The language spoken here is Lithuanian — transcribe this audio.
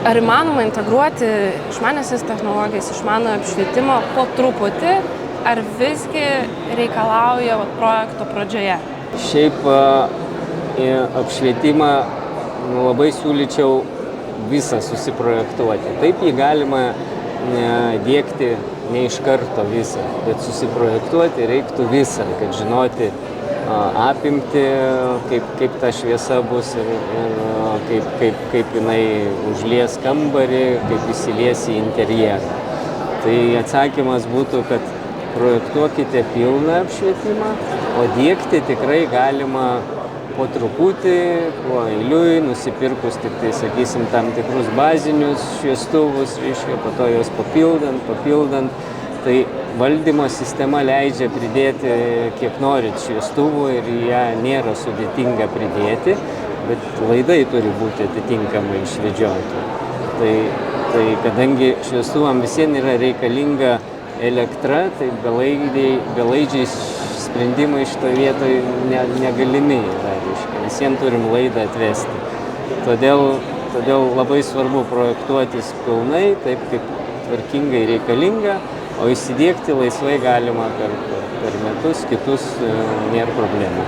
Ar įmanoma integruoti išmaniąsias technologijas, išmanųjį apšvietimą po truputį, ar visgi reikalauja projekto pradžioje? Šiaip apšvietimą labai siūlyčiau visą susiprojektuoti. Taip jį galima diegti ne iš karto visą, bet susiprojektuoti reiktų visą, kad žinoti apimti, kaip ta šviesa bus ir kaip jinai užlies kambarį, kaip įsilies į interjerą. Tai atsakymas būtų, kad projektuokite pilną apšvietimą, o diegti tikrai galima po truputį, po eiliui, nusipirkus tik tai, sakysim, tam tikrus bazinius šviestuvus, reiškia, po to juos papildant. Tai valdymo sistema leidžia pridėti kiek norit šviestuvų ir ją nėra sudėtinga pridėti, bet laidai turi būti atitinkamai išvedžioti. Tai kadangi šviestuvam visiems yra reikalinga elektra, tai belaidžiai sprendimai šitoje vietoje negalimi yra, reiškia, visiems turim laidą atvesti. Todėl labai svarbu projektuotis pilnai, taip kaip tvarkingai reikalinga, o įsidiegti laisvai galima per metus, kitus nėra problemų.